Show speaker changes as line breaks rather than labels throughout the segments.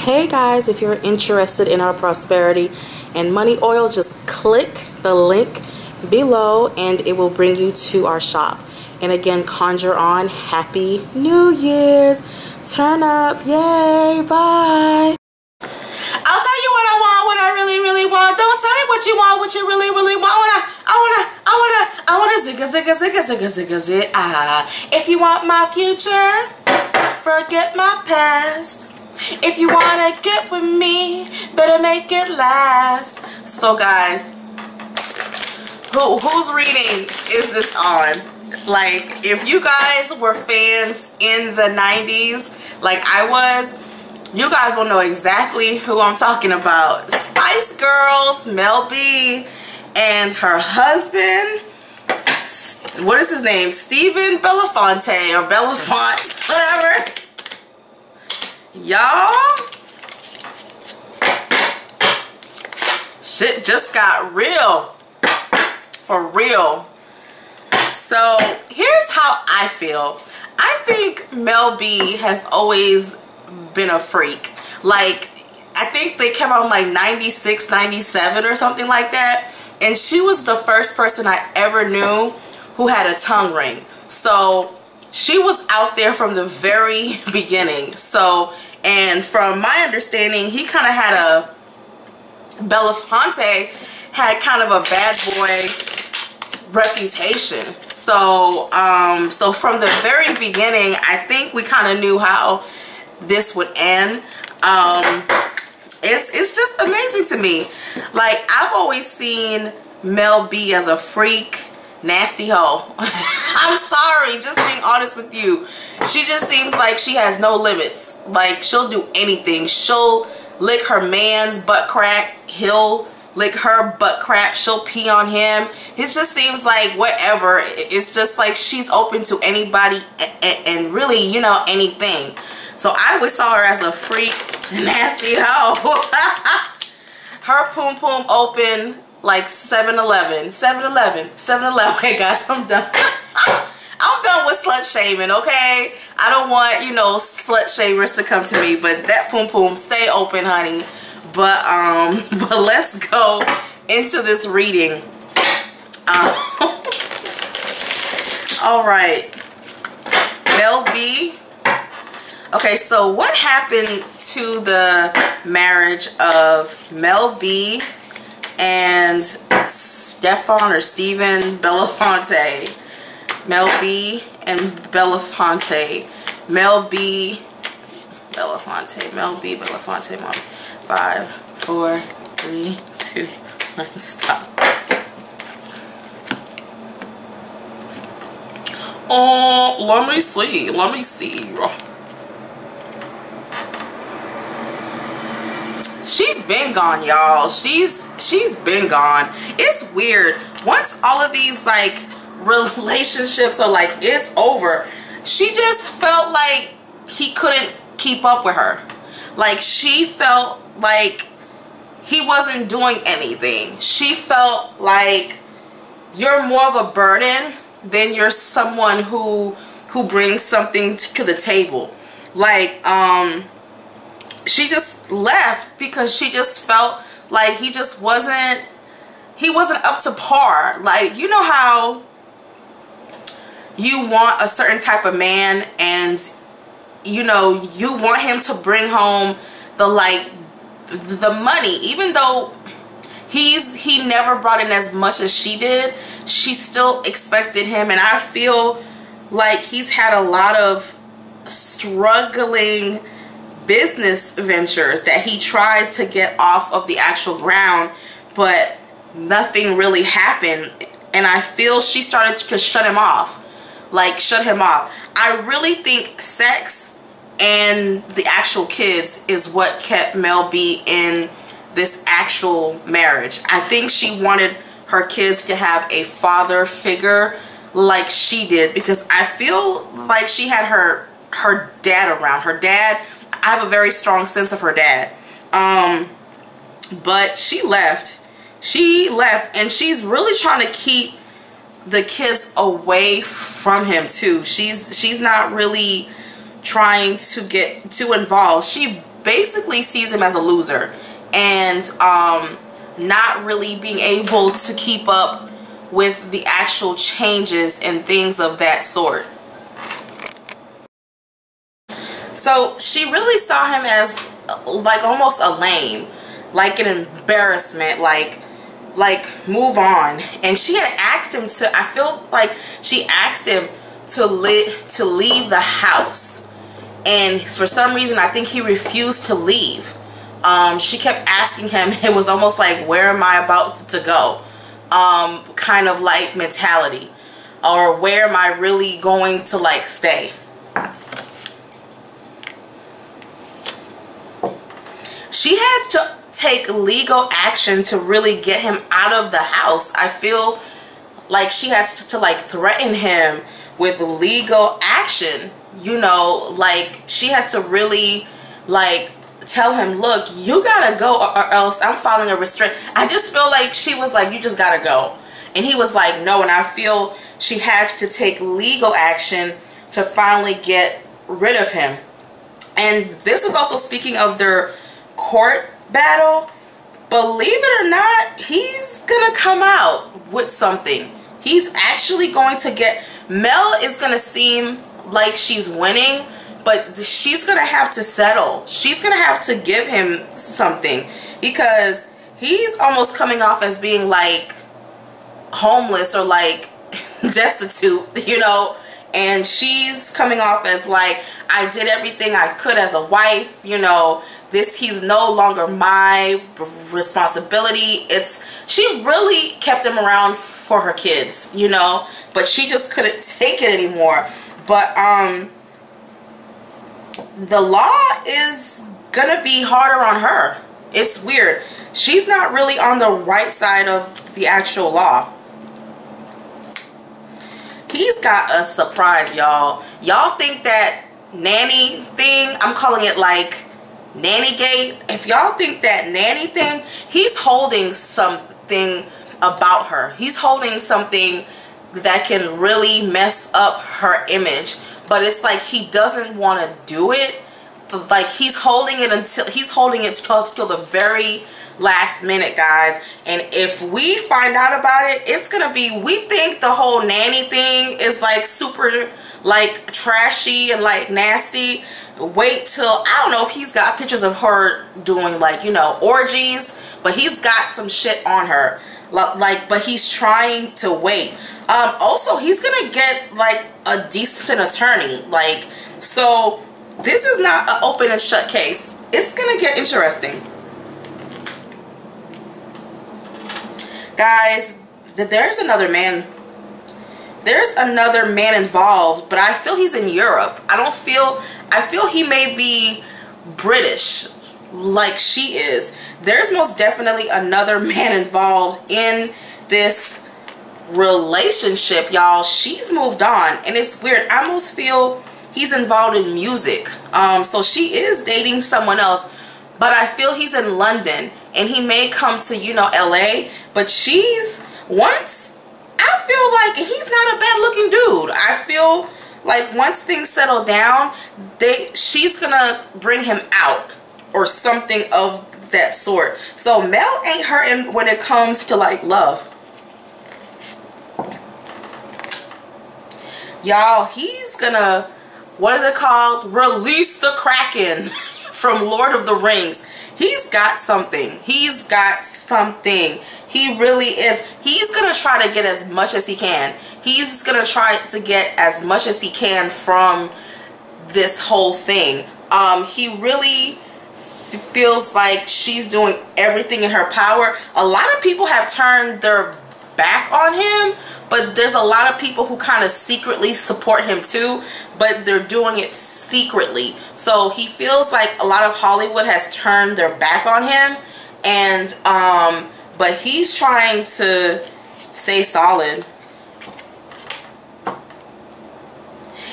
Hey guys, if you're interested in our prosperity and money oil, just click the link below and it will bring you to our shop. And again, conjure on Happy New Year's. Turn up. Yay. Bye. I'll tell you what I want, what I really want. Don't tell me what you want, what you really want. I wanna zigga zit. If you want my future, forget my past. If you wanna get with me, better make it last. So guys, whose reading is this on? Like, if you guys were fans in the 90s like I was, you guys will know exactly who I'm talking about. Spice Girls, Mel B, and her husband, what is his name? Steven Belafonte or Belafont, whatever. Y'all, shit just got real. For real. So here's how I feel. I think Mel B has always been a freak. Like, I think they came out in like 96, 97 or something like that. And she was the first person I ever knew who had a tongue ring. So she was out there from the very beginning. So, and from my understanding, he kind of had a, Belafonte had kind of a bad boy reputation. So, so from the very beginning, I think we kind of knew how this would end. It's just amazing to me. Like, I've always seen Mel B as a freak, nasty hoe. I'm sorry, just being honest with you. She just seems like she has no limits. Like, she'll do anything. She'll lick her man's butt crack. He'll lick her butt crack. She'll pee on him. It just seems like whatever. It's just like she's open to anybody and really, you know, anything. So I always saw her as a freak, nasty hoe. Her poom poom open like 7-Eleven. 7-Eleven. 7-Eleven. Okay, guys, I'm done. I'm done with slut shaming, okay? I don't want, you know, slut shamers to come to me, but that poom poom, stay open, honey. But let's go into this reading. All right, Mel B. Okay, so what happened to the marriage of Mel B and Stefan or Steven Belafonte? Mel B and Belafonte. Mel B, Belafonte. Mel B, Belafonte. 5, 4, 3, 2, 1, stop. Oh, let me see. Let me see. She's been gone, y'all. She's been gone. It's weird. Once all of these like relationships are like it's over, she just felt like he couldn't keep up with her. Like, she felt like he wasn't doing anything. She felt like you're more of a burden than you're someone who brings something to the table. Like, she just left because she just felt like he wasn't up to par. Like, you know how you want a certain type of man and you know you want him to bring home the money, even though he never brought in as much as she did. She still expected him, and I feel like he's had a lot of struggling business ventures that he tried to get off of the actual ground, but nothing really happened. And I feel she started to shut him off. Like, shut him off. I really think sex and the actual kids is what kept Mel B in this actual marriage. I think she wanted her kids to have a father figure like she did, because I feel like she had her dad around. Her dad, I have a very strong sense of her dad. But she left. She left, and she's really trying to keep the kids away from him too. She's not really trying to get too involved. She basically sees him as a loser, and not really being able to keep up with the actual changes and things of that sort. So she really saw him as like almost a lame, like an embarrassment, like move on. And she had asked him to, I feel like she asked him to leave the house, and for some reason I think he refused to leave. She kept asking him. It was almost like, where am I about to go, kind of like mentality, or where am I really going to like stay. She had to take legal action to really get him out of the house. I feel like she had to like threaten him with legal action, you know, like she had to really like tell him, look, you gotta go or else I'm filing a restraint. I just feel like she was like, you just gotta go. And he was like, no. And I feel she had to take legal action to finally get rid of him. And this is also speaking of their court battle. Believe it or not, he's gonna come out with something. He's actually going to get, Mel is gonna seem like she's winning, but she's gonna have to settle. She's gonna have to give him something, because he's almost coming off as being like homeless or like destitute, you know, and she's coming off as like, I did everything I could as a wife, you know, he's no longer my responsibility. She really kept him around for her kids, you know, but she just couldn't take it anymore. But the law is gonna be harder on her. It's weird. She's not really on the right side of the actual law. He's got a surprise, y'all. Y'all think that nanny thing, I'm calling it like nanny gate. If y'all think that nanny thing, he's holding something about her. He's holding something that can really mess up her image, but it's like he doesn't want to do it. Like he's holding it till the very last minute, guys. And if we find out about it, it's gonna be, we think the whole nanny thing is like super like trashy and like nasty. Wait till, I don't know if he's got pictures of her doing like, you know, orgies, but he's got some shit on her, like, but he's trying to wait. Also, he's gonna get like a decent attorney, like, so this is not an open and shut case. It's gonna get interesting, guys. There's another man involved, but I feel he's in Europe. I feel he may be British like she is. There's most definitely another man involved in this relationship, y'all. She's moved on, and it's weird. I almost feel he's involved in music. So she is dating someone else, but I feel he's in London, and he may come to, you know, LA, but I feel like he's not a bad looking dude. I feel like once things settle down, she's gonna bring him out or something of that sort. So Mel ain't hurting when it comes to like love. Y'all, he's gonna, what is it called? Release the Kraken from Lord of the Rings. He's got something. He's got something. He really is. He's going to try to get as much as he can. He's going to try to get as much as he can from this whole thing. He really feels like she's doing everything in her power. A lot of people have turned their back on him, but there's a lot of people who kind of secretly support him too, but they're doing it secretly. So he feels like a lot of Hollywood has turned their back on him, and but he's trying to stay solid.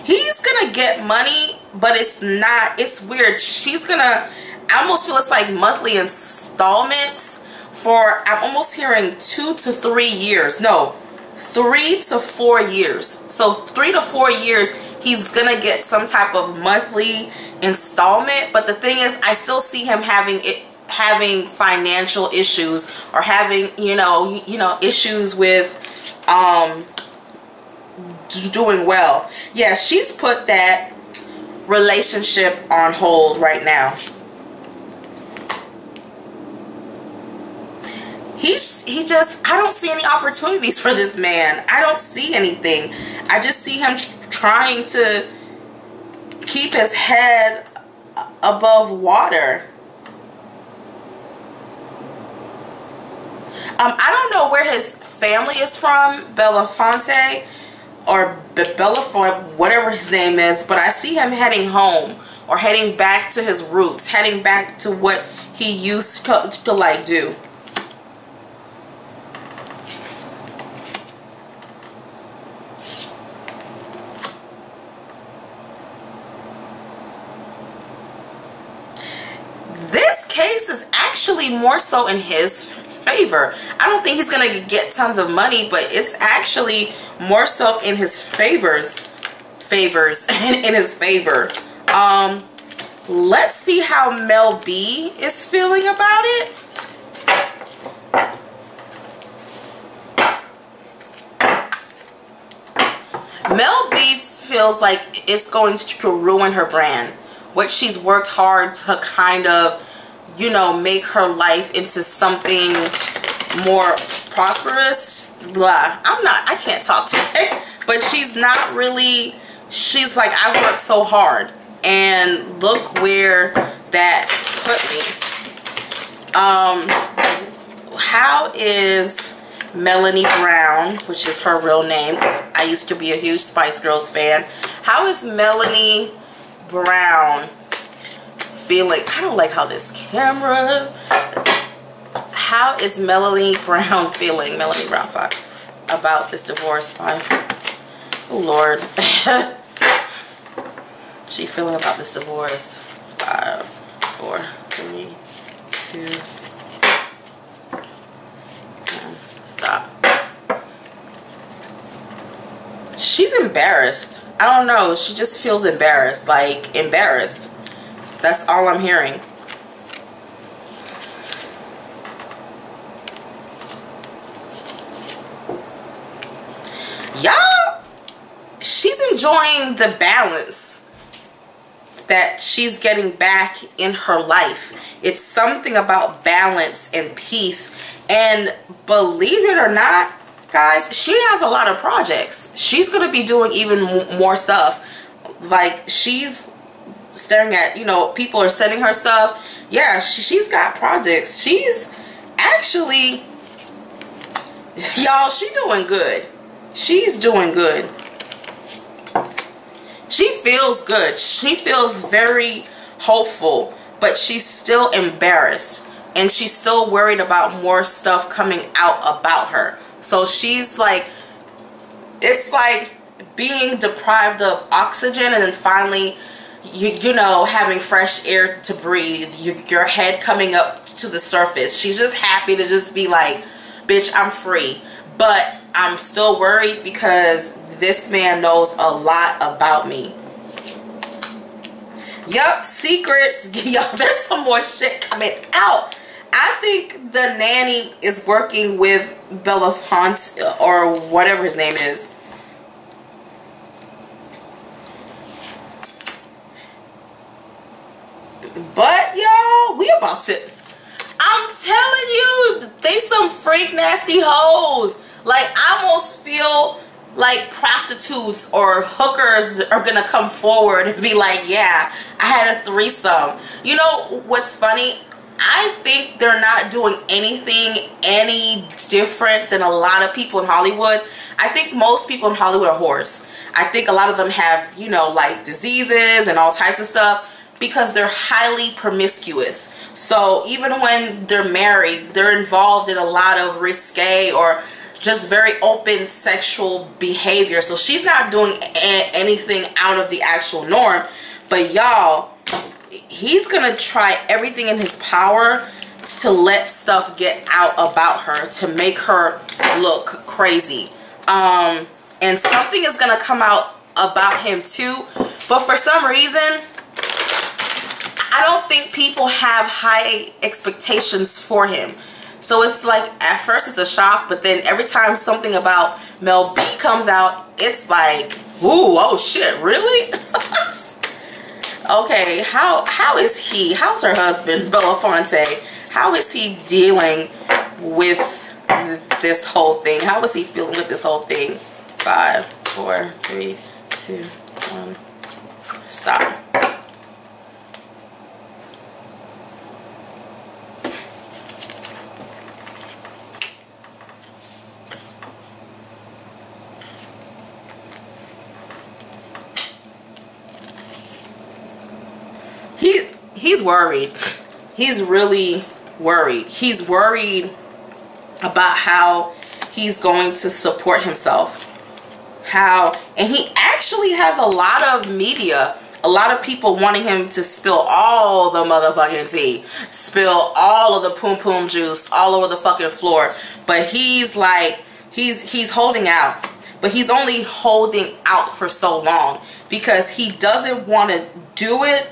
He's gonna get money, but it's weird. She's gonna, I almost feel it's like monthly installments for, I'm almost hearing 2 to 3 years. No, 3 to 4 years. So 3 to 4 years, he's gonna get some type of monthly installment. But the thing is, I still see him having financial issues, or having issues with doing well. Yeah, she's put that relationship on hold right now. I don't see any opportunities for this man. I don't see anything. I just see him trying to keep his head above water. I don't know where his family is from, Belafonte, or Belafont, whatever his name is, but I see him heading home, or heading back to his roots, heading back to what he used to like do. This case is actually more so in his favor. I don't think he's gonna get tons of money, but it's actually more so in his favors in his favor. Let's see how Mel B is feeling about it. Mel B feels like it's going to ruin her brand. What she's worked hard to kind of, make her life into something more prosperous. Blah. I can't talk today. But she's not really, she's like, I've worked so hard, and look where that put me. How is Melanie Brown, which is her real name, because I used to be a huge Spice Girls fan. How is Melanie Brown feeling? I don't like how this camera. How is Melanie Brown feeling? Melanie Brown about this divorce. Oh Lord. She feeling about this divorce. 5, 4, 3, 2. Stop. She's embarrassed. I don't know. She just feels embarrassed. Like, embarrassed. That's all I'm hearing. Y'all, she's enjoying the balance that she's getting back in her life. It's something about balance and peace. And believe it or not, guys, she has a lot of projects. She's going to be doing even more stuff. Like, she's staring at, people are sending her stuff. Yeah, she's got projects. She's actually, y'all, she's doing good. She's doing good. She feels good. She feels very hopeful, but she's still embarrassed. And she's still worried about more stuff coming out about her. So she's like, it's like being deprived of oxygen, and then finally, you know, having fresh air to breathe, your head coming up to the surface. She's just happy to just be like, bitch, I'm free. But I'm still worried because this man knows a lot about me. Yup, secrets. Y'all, there's some more shit coming out. I think the nanny is working with Belafonte, or whatever his name is. But y'all, we about to, I'm telling you, they some freak nasty hoes. Like, I almost feel like prostitutes or hookers are gonna come forward and be like, yeah, I had a threesome. You know what's funny? I think they're not doing anything any different than a lot of people in Hollywood. I think most people in Hollywood are whores. I think a lot of them have, you know, like diseases and all types of stuff because they're highly promiscuous. So even when they're married, they're involved in a lot of risque or just very open sexual behavior. So she's not doing anything out of the actual norm. But y'all, he's gonna try everything in his power to let stuff get out about her, to make her look crazy. And something is gonna come out about him too, but for some reason I don't think people have high expectations for him. So it's like at first it's a shock, but then every time something about Mel B comes out, it's like, ooh, oh shit, really? Okay, how is he, how's her husband Belafonte, how is he dealing with this whole thing? How is he feeling with this whole thing? 5, 4, 3, 2, 1, stop. He's worried. He's really worried. He's worried about how he's going to support himself. And he actually has a lot of media, a lot of people wanting him to spill all the motherfucking tea, spill all of the poom poom juice all over the fucking floor. But he's like, he's holding out. But he's only holding out for so long because he doesn't want to do it.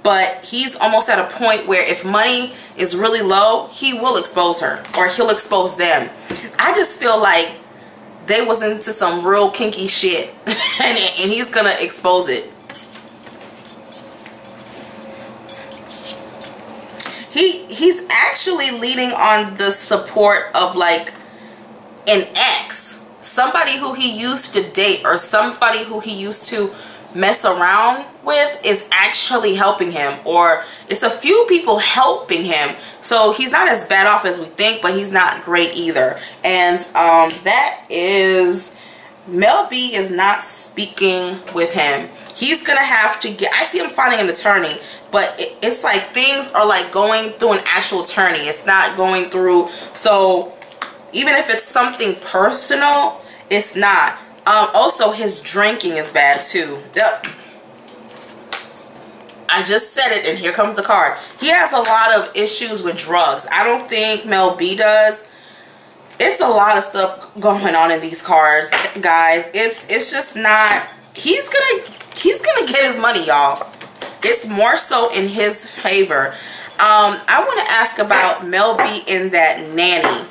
But he's almost at a point where if money is really low, he will expose her or he'll expose them. I just feel like they was into some real kinky shit and he's gonna expose it. He's actually leaning on the support of like an ex, somebody who he used to date or somebody who he used to mess around with is actually helping him, or it's a few people helping him. So he's not as bad off as we think, but he's not great either. And that is, Mel B is not speaking with him. He's gonna have to get, I see him finding an attorney, but it's like things are like going through an actual attorney. It's not going through, so even if it's something personal, it's not. Also, his drinking is bad too. Yep. I just said it, and here comes the card. He has a lot of issues with drugs. I don't think Mel B does. It's a lot of stuff going on in these cards, guys. It's just not. He's gonna get his money, y'all. It's more so in his favor. I want to ask about Mel B and that nanny.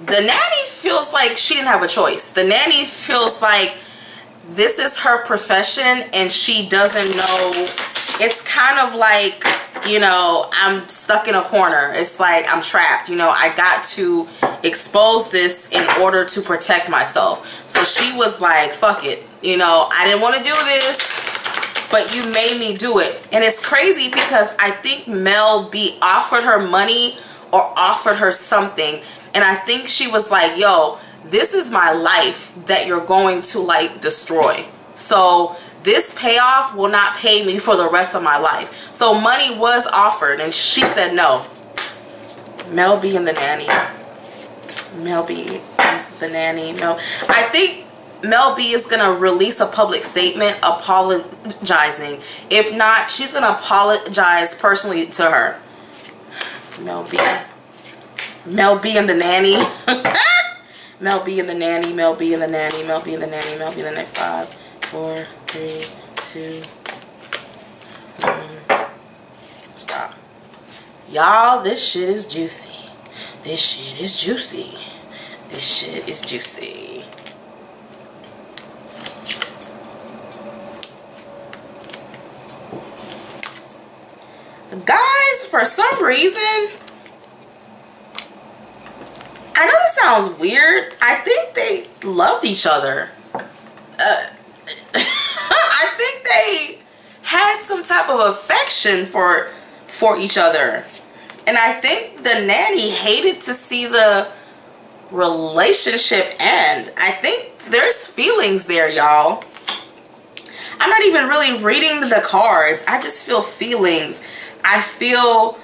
The nanny feels like she didn't have a choice. The nanny feels like this is her profession and she doesn't know. It's kind of like, you know, I'm stuck in a corner. It's like I'm trapped. You know, I got to expose this in order to protect myself. So she was like, fuck it. You know, I didn't want to do this, but you made me do it. And it's crazy because I think Mel B offered her money or offered her something. And I think she was like, yo, this is my life that you're going to like destroy. So this payoff will not pay me for the rest of my life. So money was offered and she said no. Mel B and the nanny. Mel B and the nanny. I think Mel B is going to release a public statement apologizing. If not, she's going to apologize personally to her. Mel B. Mel B and the nanny. Mel B and the nanny. Mel B and the nanny. Mel B and the nanny. Mel B and the nanny. 5, 4, 3, 2, 1. Stop. Y'all, this shit is juicy. This shit is juicy. This shit is juicy. Guys, for some reason, I know this sounds weird. I think they loved each other. I think they had some type of affection for each other. And I think the nanny hated to see the relationship end. I think there's feelings there, y'all. I'm not even really reading the cards. I just feel feelings. I feel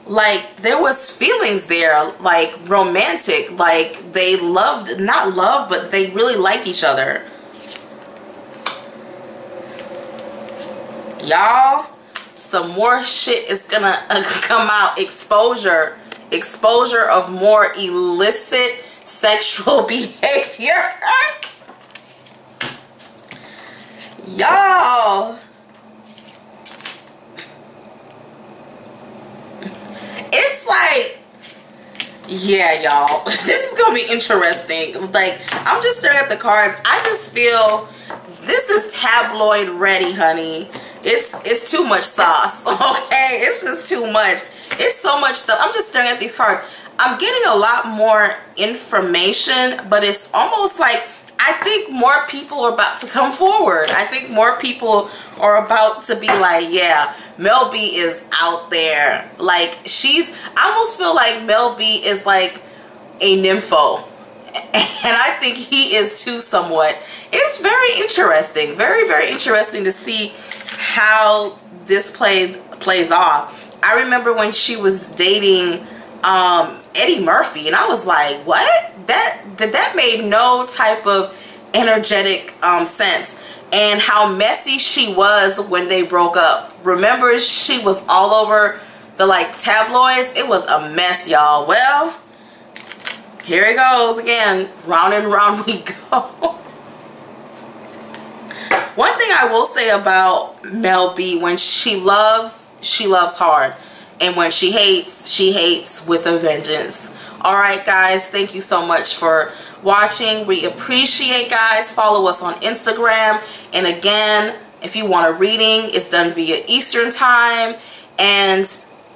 like there was feelings there, like romantic, like they loved, not love, but they really liked each other. Y'all, some more shit is gonna come out. Exposure of more illicit sexual behavior. Y'all, it's like, yeah, y'all, this is gonna be interesting. Like, I'm just staring at the cards. I just feel this is tabloid ready, honey. It's too much sauce. Okay, it's just too much. It's so much stuff. I'm just staring at these cards. I'm getting a lot more information, but it's almost like I think more people are about to come forward. I think more people are about to be like, yeah, Mel B is out there. Like, I almost feel like Mel B is like a nympho. And I think he is too somewhat. It's very interesting. Very, very interesting to see how this plays off. I remember when she was dating Eddie Murphy, and I was like, what? That made no type of energetic sense. And how messy she was when they broke up. Remember, she was all over the like tabloids. It was a mess, y'all. Well, here it goes again. Round and round we go. One thing I will say about Mel B, when she loves hard. And when she hates with a vengeance. Alright, guys, thank you so much for watching. We appreciate, guys. Follow us on Instagram. And again, if you want a reading, it's done via Eastern time. And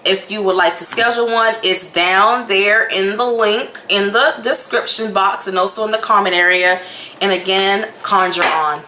if you would like to schedule one, it's down there in the link in the description box and also in the comment area. And again, conjure on.